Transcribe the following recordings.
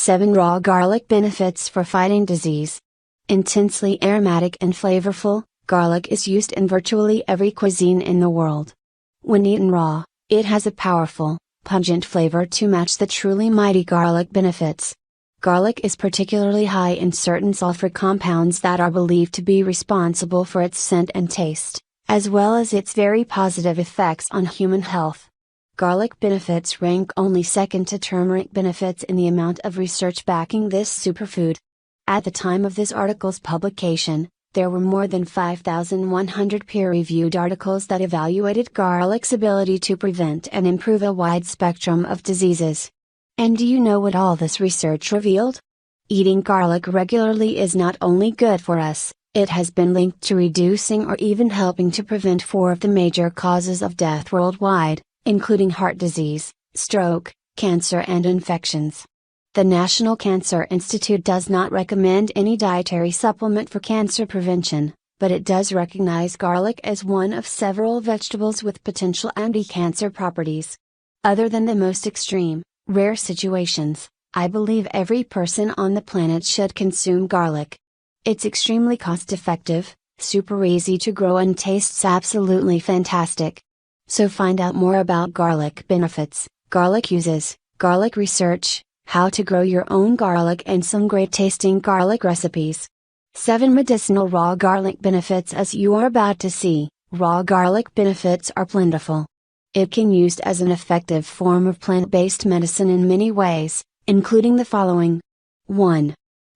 7 Raw garlic benefits for fighting disease. Intensely aromatic and flavorful, garlic is used in virtually every cuisine in the world. When eaten raw, it has a powerful, pungent flavor to match the truly mighty garlic benefits. Garlic is particularly high in certain sulfur compounds that are believed to be responsible for its scent and taste, as well as its very positive effects on human health. Garlic benefits rank only second to turmeric benefits in the amount of research backing this superfood. At the time of this article's publication, there were more than 5,100 peer-reviewed articles that evaluated garlic's ability to prevent and improve a wide spectrum of diseases. And do you know what all this research revealed? Eating garlic regularly is not only good for us, it has been linked to reducing or even helping to prevent 4 of the major causes of death worldwide, including heart disease, stroke, cancer and infections. The National Cancer Institute does not recommend any dietary supplement for cancer prevention, but it does recognize garlic as one of several vegetables with potential anti-cancer properties. Other than the most extreme, rare situations, I believe every person on the planet should consume garlic. It's extremely cost-effective, super easy to grow and tastes absolutely fantastic. So find out more about garlic benefits, garlic uses, garlic research, how to grow your own garlic and some great tasting garlic recipes. 7 Medicinal raw garlic benefits. As you are about to see, raw garlic benefits are plentiful. It can be used as an effective form of plant-based medicine in many ways, including the following. 1.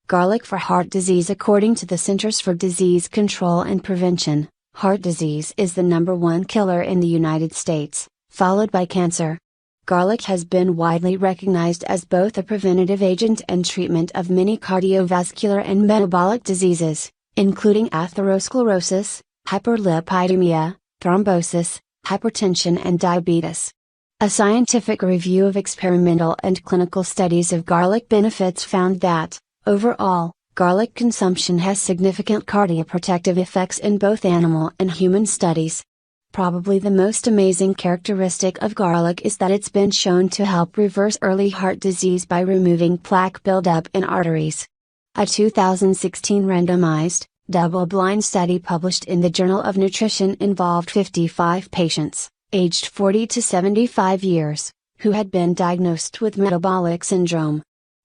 Garlic for heart disease. According to the Centers for Disease Control and Prevention, heart disease is the #1 killer in the United States, followed by cancer. Garlic has been widely recognized as both a preventative agent and treatment of many cardiovascular and metabolic diseases, including atherosclerosis, hyperlipidemia, thrombosis, hypertension and diabetes. A scientific review of experimental and clinical studies of garlic benefits found that, overall, garlic consumption has significant cardioprotective effects in both animal and human studies. Probably the most amazing characteristic of garlic is that it's been shown to help reverse early heart disease by removing plaque buildup in arteries. A 2016 randomized, double-blind study published in the Journal of Nutrition involved 55 patients, aged 40 to 75 years, who had been diagnosed with metabolic syndrome.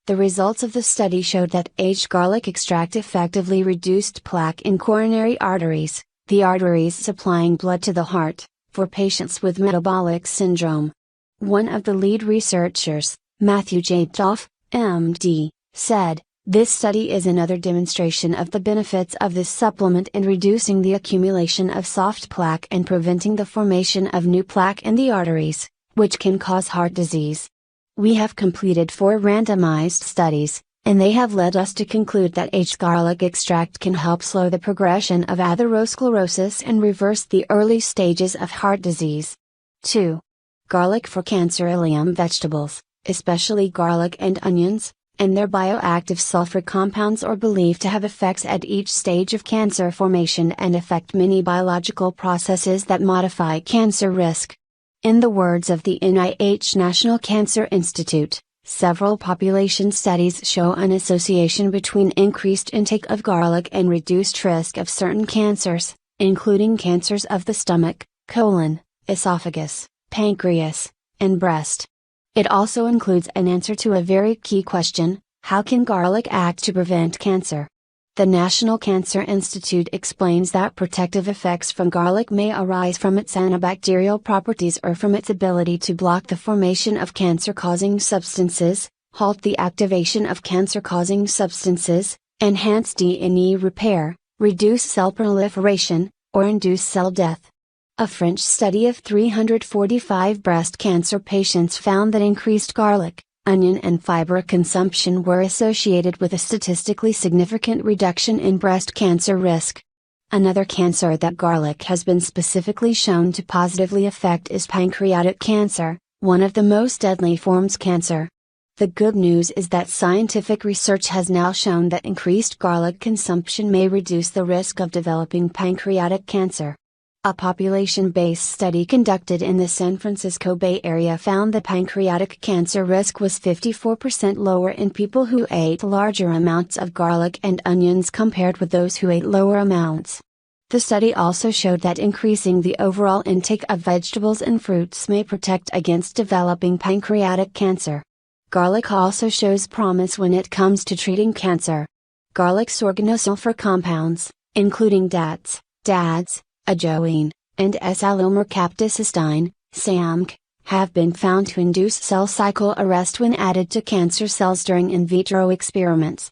The results of the study showed that aged garlic extract effectively reduced plaque in coronary arteries, the arteries supplying blood to the heart, for patients with metabolic syndrome. One of the lead researchers, Matthew J. Toff, MD, said, "This study is another demonstration of the benefits of this supplement in reducing the accumulation of soft plaque and preventing the formation of new plaque in the arteries, which can cause heart disease. We have completed 4 randomized studies, and they have led us to conclude that aged garlic extract can help slow the progression of atherosclerosis and reverse the early stages of heart disease." 2. Garlic for cancer. Ileum vegetables, especially garlic and onions, and their bioactive sulfur compounds are believed to have effects at each stage of cancer formation and affect many biological processes that modify cancer risk. In the words of the NIH National Cancer Institute, several population studies show an association between increased intake of garlic and reduced risk of certain cancers, including cancers of the stomach, colon, esophagus, pancreas, and breast. It also includes an answer to a very key question: how can garlic act to prevent cancer? The National Cancer Institute explains that protective effects from garlic may arise from its antibacterial properties or from its ability to block the formation of cancer-causing substances, halt the activation of cancer-causing substances, enhance DNA repair, reduce cell proliferation, or induce cell death. A French study of 345 breast cancer patients found that increased garlic, onion and fiber consumption were associated with a statistically significant reduction in breast cancer risk. Another cancer that garlic has been specifically shown to positively affect is pancreatic cancer, one of the most deadly forms of cancer. The good news is that scientific research has now shown that increased garlic consumption may reduce the risk of developing pancreatic cancer. A population-based study conducted in the San Francisco Bay Area found that pancreatic cancer risk was 54% lower in people who ate larger amounts of garlic and onions compared with those who ate lower amounts. The study also showed that increasing the overall intake of vegetables and fruits may protect against developing pancreatic cancer. Garlic also shows promise when it comes to treating cancer. Garlic's organosulfur compounds, including DATs, DADs, ajoine, and S-allylmercaptocystine, SAMC, have been found to induce cell cycle arrest when added to cancer cells during in vitro experiments.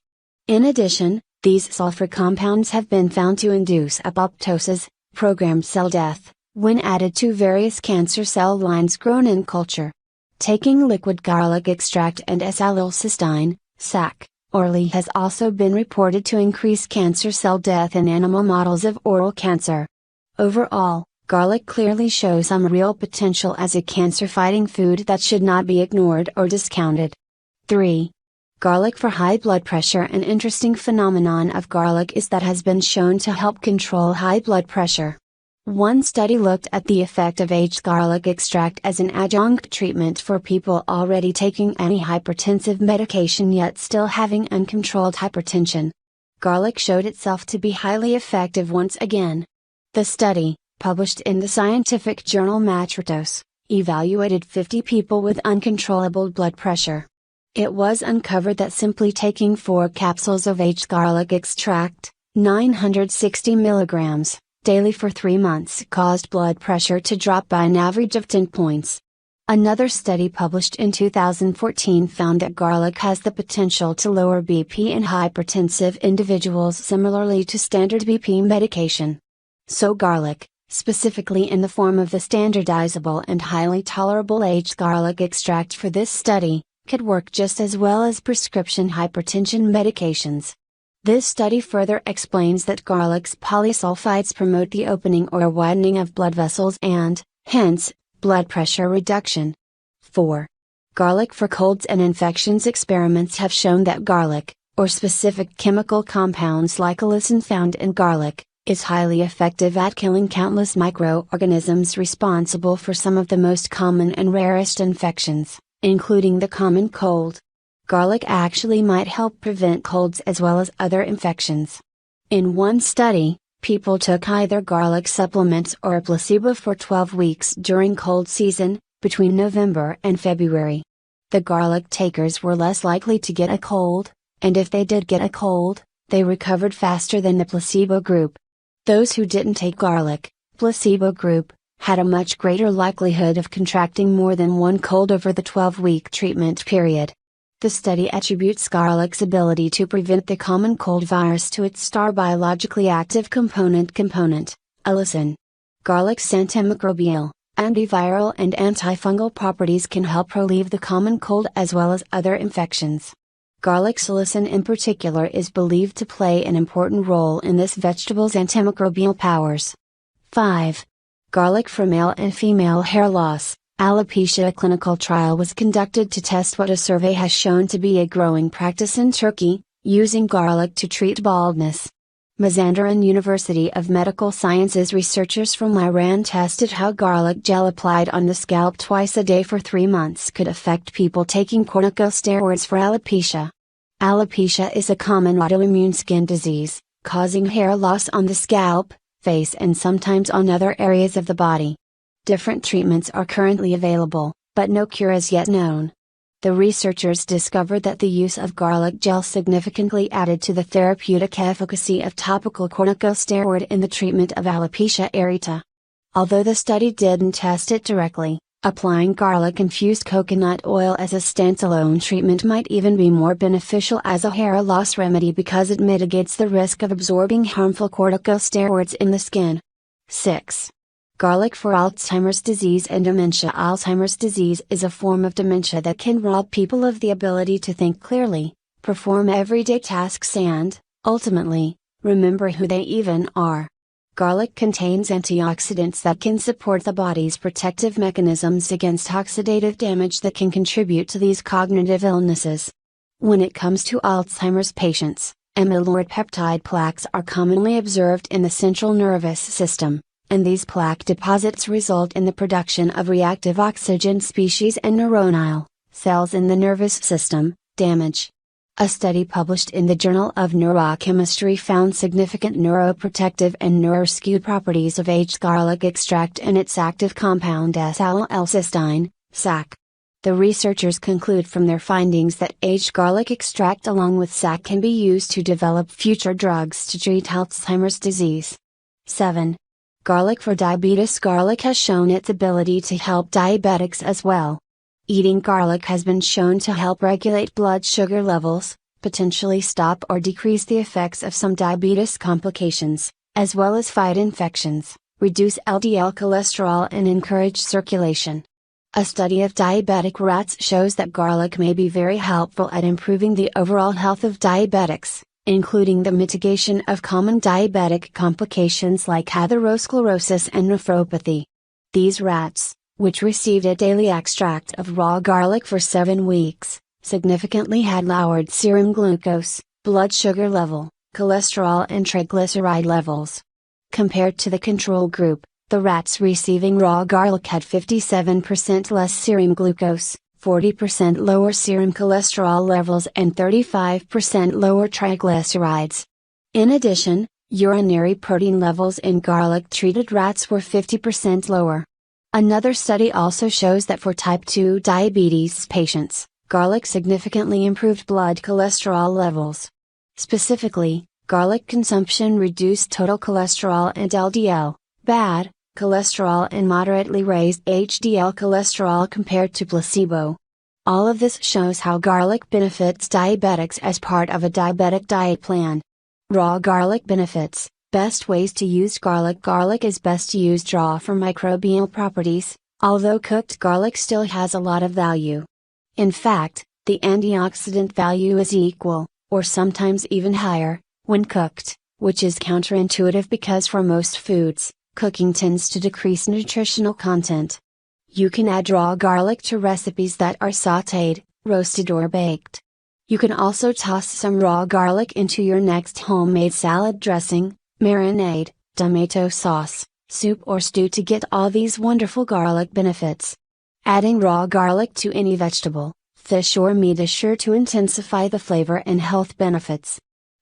In addition, these sulfur compounds have been found to induce apoptosis, programmed cell death, when added to various cancer cell lines grown in culture. Taking liquid garlic extract and S-allylcysteine, SAC, orally has also been reported to increase cancer cell death in animal models of oral cancer. Overall, garlic clearly shows some real potential as a cancer-fighting food that should not be ignored or discounted. 3. Garlic for high blood pressure. An interesting phenomenon of garlic is that has been shown to help control high blood pressure. One study looked at the effect of aged garlic extract as an adjunct treatment for people already taking antihypertensive medication yet still having uncontrolled hypertension. Garlic showed itself to be highly effective once again. The study, published in the scientific journal Matritos, evaluated 50 people with uncontrollable blood pressure. It was uncovered that simply taking 4 capsules of aged garlic extract, 960 mg, daily for 3 months caused blood pressure to drop by an average of 10 points. Another study published in 2014 found that garlic has the potential to lower BP in hypertensive individuals similarly to standard BP medication. So garlic, specifically in the form of the standardizable and highly tolerable aged garlic extract for this study, could work just as well as prescription hypertension medications. This study further explains that garlic's polysulfides promote the opening or widening of blood vessels and, hence, blood pressure reduction. 4. Garlic for colds and infections. Experiments have shown that garlic, or specific chemical compounds like allicin found in garlic, is highly effective at killing countless microorganisms responsible for some of the most common and rarest infections, including the common cold. Garlic actually might help prevent colds as well as other infections. In one study, people took either garlic supplements or a placebo for 12 weeks during cold season, between November and February. The garlic takers were less likely to get a cold, and if they did get a cold, they recovered faster than the placebo group. Those who didn't take garlic, placebo group, had a much greater likelihood of contracting more than one cold over the 12-week treatment period. The study attributes garlic's ability to prevent the common cold virus to its star biologically active component, allicin. Garlic's antimicrobial, antiviral and antifungal properties can help relieve the common cold as well as other infections. Garlic's allicin in particular is believed to play an important role in this vegetable's antimicrobial powers. 5. Garlic for male and female hair loss. Alopecia. A clinical trial was conducted to test what a survey has shown to be a growing practice in Turkey, using garlic to treat baldness. Mazandaran University of Medical Sciences researchers from Iran tested how garlic gel applied on the scalp twice a day for 3 months could affect people taking corticosteroids for alopecia. Alopecia is a common autoimmune skin disease, causing hair loss on the scalp, face and sometimes on other areas of the body. Different treatments are currently available, but no cure is yet known. The researchers discovered that the use of garlic gel significantly added to the therapeutic efficacy of topical corticosteroid in the treatment of alopecia areata. Although the study didn't test it directly, applying garlic-infused coconut oil as a standalone treatment might even be more beneficial as a hair loss remedy because it mitigates the risk of absorbing harmful corticosteroids in the skin. 6. Garlic for Alzheimer's disease and dementia. Alzheimer's disease is a form of dementia that can rob people of the ability to think clearly, perform everyday tasks and, ultimately, remember who they even are. Garlic contains antioxidants that can support the body's protective mechanisms against oxidative damage that can contribute to these cognitive illnesses. When it comes to Alzheimer's patients, amyloid peptide plaques are commonly observed in the central nervous system, and these plaque deposits result in the production of reactive oxygen species and neuronal cells in the nervous system damage. A study published in the Journal of Neurochemistry found significant neuroprotective and neuroskewed properties of aged garlic extract and its active compound S-allylcysteine, SAC. The researchers conclude from their findings that aged garlic extract along with SAC can be used to develop future drugs to treat Alzheimer's disease. 7. Garlic for diabetes. Garlic has shown its ability to help diabetics as well. Eating garlic has been shown to help regulate blood sugar levels, potentially stop or decrease the effects of some diabetes complications, as well as fight infections, reduce LDL cholesterol and encourage circulation. A study of diabetic rats shows that garlic may be very helpful at improving the overall health of diabetics, including the mitigation of common diabetic complications like atherosclerosis and nephropathy. These rats, which received a daily extract of raw garlic for 7 weeks, significantly had lowered serum glucose, blood sugar level, cholesterol and triglyceride levels. Compared to the control group, the rats receiving raw garlic had 57% less serum glucose, 40% lower serum cholesterol levels and 35% lower triglycerides. In addition, urinary protein levels in garlic-treated rats were 50% lower. Another study also shows that for type 2 diabetes patients, garlic significantly improved blood cholesterol levels. Specifically, garlic consumption reduced total cholesterol and LDL, bad cholesterol and moderately raised HDL cholesterol compared to placebo. All of this shows how garlic benefits diabetics as part of a diabetic diet plan. Raw garlic benefits. Best ways to use garlic. Garlic is best used raw for microbial properties, although cooked garlic still has a lot of value. In fact, the antioxidant value is equal, or sometimes even higher, when cooked, which is counterintuitive because for most foods, cooking tends to decrease nutritional content. You can add raw garlic to recipes that are sautéed, roasted or baked. You can also toss some raw garlic into your next homemade salad dressing, marinade, tomato sauce, soup or stew to get all these wonderful garlic benefits. Adding raw garlic to any vegetable, fish or meat is sure to intensify the flavor and health benefits.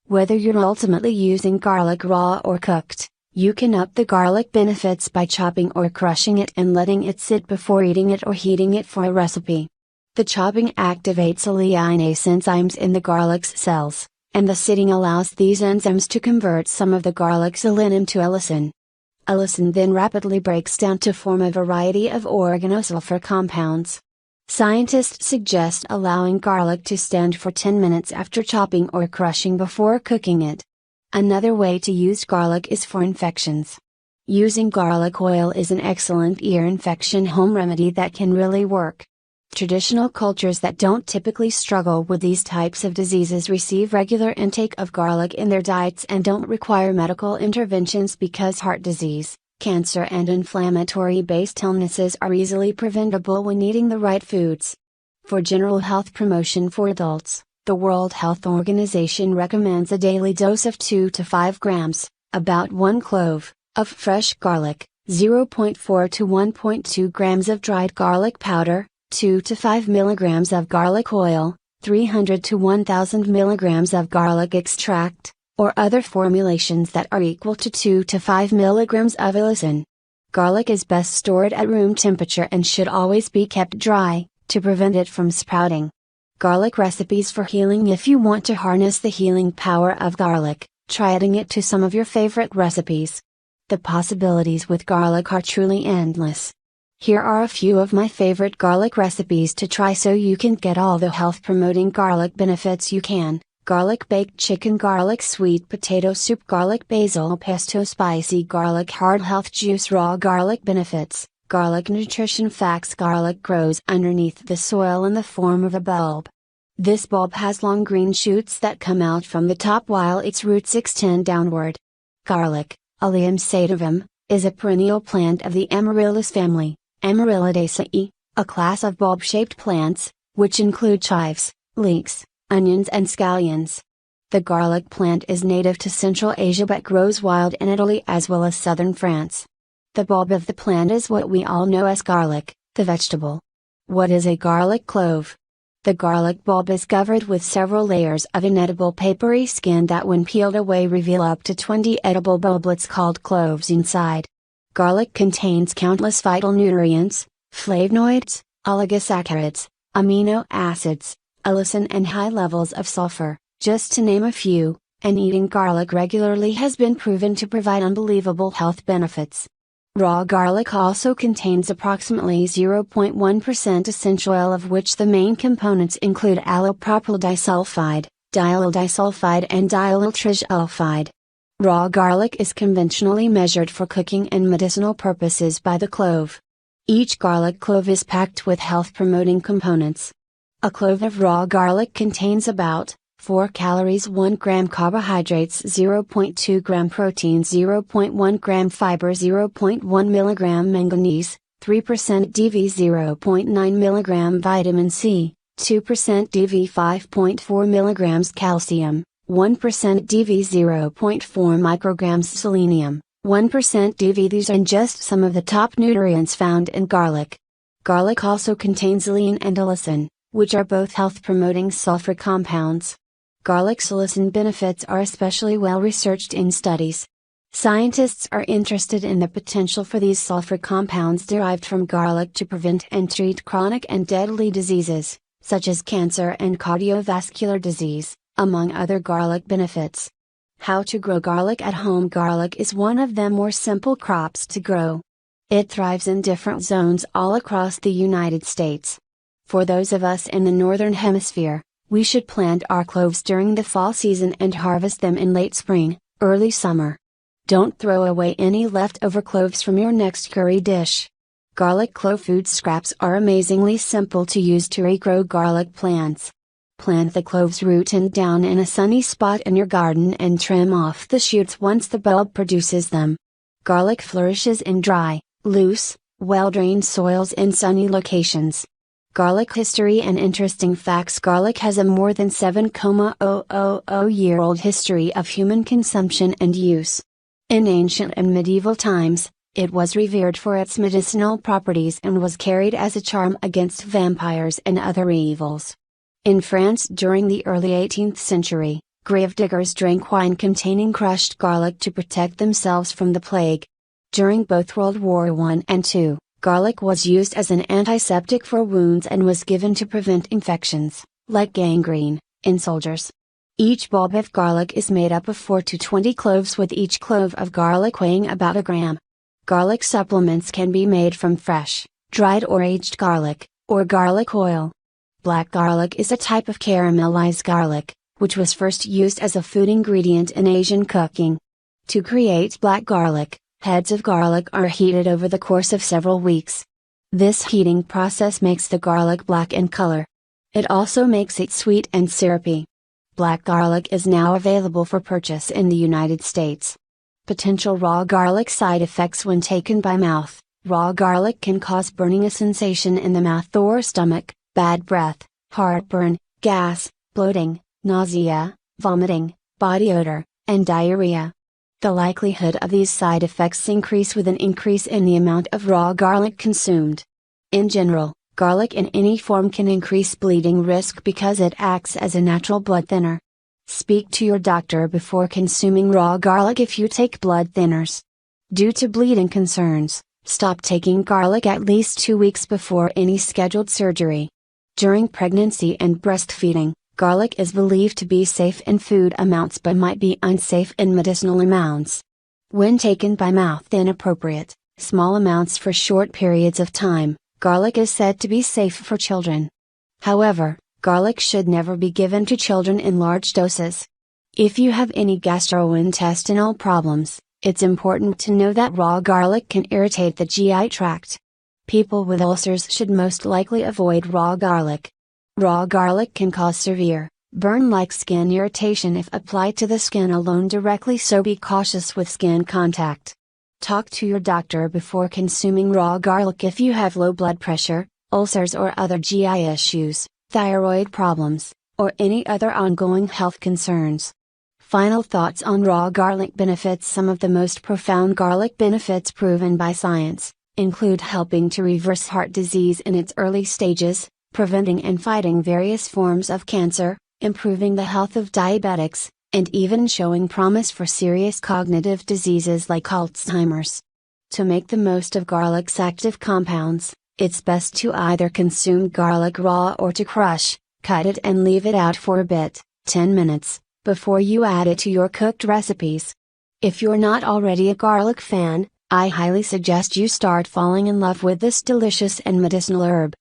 Whether you're ultimately using garlic raw or cooked, you can up the garlic benefits by chopping or crushing it and letting it sit before eating it or heating it for a recipe. The chopping activates alliinase enzymes in the garlic's cells, and the sitting allows these enzymes to convert some of the garlic's alanine to allicin. Allicin then rapidly breaks down to form a variety of organosulfur compounds. Scientists suggest allowing garlic to stand for 10 minutes after chopping or crushing before cooking it. Another way to use garlic is for infections. Using garlic oil is an excellent ear infection home remedy that can really work. Traditional cultures that don't typically struggle with these types of diseases receive regular intake of garlic in their diets and don't require medical interventions because heart disease, cancer and inflammatory-based illnesses are easily preventable when eating the right foods. For general health promotion for adults, the World Health Organization recommends a daily dose of 2 to 5 grams, about 1 clove, of fresh garlic, 0.4 to 1.2 grams of dried garlic powder, 2 to 5 milligrams of garlic oil, 300 to 1000 milligrams of garlic extract, or other formulations that are equal to 2 to 5 milligrams of allicin. Garlic is best stored at room temperature and should always be kept dry, to prevent it from sprouting. Garlic recipes for healing. If you want to harness the healing power of garlic, try adding it to some of your favorite recipes. The possibilities with garlic are truly endless. Here are a few of my favorite garlic recipes to try so you can get all the health promoting garlic benefits you can. Garlic baked chicken, garlic sweet potato soup, garlic basil pesto, spicy garlic heart health juice, raw garlic benefits, garlic nutrition facts. Garlic grows underneath the soil in the form of a bulb. This bulb has long green shoots that come out from the top while its roots extend downward. Garlic, Allium sativum, is a perennial plant of the Amaryllis family, Amaryllidaceae, a class of bulb-shaped plants, which include chives, leeks, onions and scallions. The garlic plant is native to Central Asia but grows wild in Italy as well as southern France. The bulb of the plant is what we all know as garlic, the vegetable. What is a garlic clove? The garlic bulb is covered with several layers of inedible papery skin that when peeled away reveal up to 20 edible bulblets called cloves inside. Garlic contains countless vital nutrients, flavonoids, oligosaccharides, amino acids, allicin and high levels of sulfur, just to name a few, and eating garlic regularly has been proven to provide unbelievable health benefits. Raw garlic also contains approximately 0.1% essential oil, of which the main components include allopropyl disulfide, diallyl disulfide and diallyl trisulfide. Raw garlic is conventionally measured for cooking and medicinal purposes by the clove. Each garlic clove is packed with health-promoting components. A clove of raw garlic contains about 4 calories, 1 gram carbohydrates, 0.2 gram protein, 0.1 gram fiber, 0.1 milligram manganese, 3% DV, 0.9 milligram vitamin C, 2% DV, 5.4 milligrams calcium, 1% DV, 0.4 micrograms selenium, 1% DV. These are just some of the top nutrients found in garlic. Garlic also contains allicin and allicin, which are both health-promoting sulfur compounds. Garlic's allicin benefits are especially well researched in studies. Scientists are interested in the potential for these sulfur compounds derived from garlic to prevent and treat chronic and deadly diseases, such as cancer and cardiovascular disease, among other garlic benefits. How to grow garlic at home? Garlic is one of the more simple crops to grow. It thrives in different zones all across the United States. For those of us in the Northern Hemisphere, we should plant our cloves during the fall season and harvest them in late spring, early summer. Don't throw away any leftover cloves from your next curry dish. Garlic clove food scraps are amazingly simple to use to regrow garlic plants. Plant the cloves root and down in a sunny spot in your garden and trim off the shoots once the bulb produces them. Garlic flourishes in dry, loose, well-drained soils in sunny locations. Garlic history and interesting facts. Garlic has a more than 7,000-year-old history of human consumption and use. In ancient and medieval times, it was revered for its medicinal properties and was carried as a charm against vampires and other evils. In France during the early 18th century, gravediggers drank wine containing crushed garlic to protect themselves from the plague. During both World War I and II, garlic was used as an antiseptic for wounds and was given to prevent infections, like gangrene, in soldiers. Each bulb of garlic is made up of 4 to 20 cloves, with each clove of garlic weighing about a gram. Garlic supplements can be made from fresh, dried or aged garlic, or garlic oil. Black garlic is a type of caramelized garlic, which was first used as a food ingredient in Asian cooking. To create black garlic, heads of garlic are heated over the course of several weeks. This heating process makes the garlic black in color. It also makes it sweet and syrupy. Black garlic is now available for purchase in the United States. Potential raw garlic side effects when taken by mouth. Raw garlic can cause burning, a sensation in the mouth or stomach, bad breath, heartburn, gas, bloating, nausea, vomiting, body odor, and diarrhea. The likelihood of these side effects increase with an increase in the amount of raw garlic consumed. In general, garlic in any form can increase bleeding risk because it acts as a natural blood thinner. Speak to your doctor before consuming raw garlic if you take blood thinners. Due to bleeding concerns, stop taking garlic at least 2 weeks before any scheduled surgery. During pregnancy and breastfeeding, garlic is believed to be safe in food amounts but might be unsafe in medicinal amounts. When taken by mouth in appropriate, small amounts for short periods of time, garlic is said to be safe for children. However, garlic should never be given to children in large doses. If you have any gastrointestinal problems, it's important to know that raw garlic can irritate the GI tract. People with ulcers should most likely avoid raw garlic. Raw garlic can cause severe, burn-like skin irritation if applied to the skin alone directly, so be cautious with skin contact. Talk to your doctor before consuming raw garlic if you have low blood pressure, ulcers or other GI issues, thyroid problems, or any other ongoing health concerns. Final thoughts on raw garlic benefits. Some of the most profound garlic benefits proven by science include helping to reverse heart disease in its early stages, preventing and fighting various forms of cancer, improving the health of diabetics, and even showing promise for serious cognitive diseases like Alzheimer's. To make the most of garlic's active compounds, it's best to either consume garlic raw or to crush, cut it and leave it out for a bit, 10 minutes, before you add it to your cooked recipes. If you're not already a garlic fan, I highly suggest you start falling in love with this delicious and medicinal herb.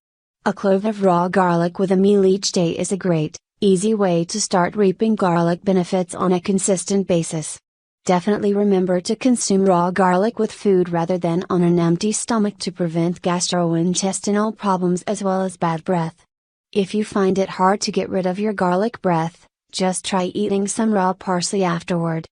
A clove of raw garlic with a meal each day is a great, easy way to start reaping garlic benefits on a consistent basis. Definitely remember to consume raw garlic with food rather than on an empty stomach to prevent gastrointestinal problems as well as bad breath. If you find it hard to get rid of your garlic breath, just try eating some raw parsley afterward.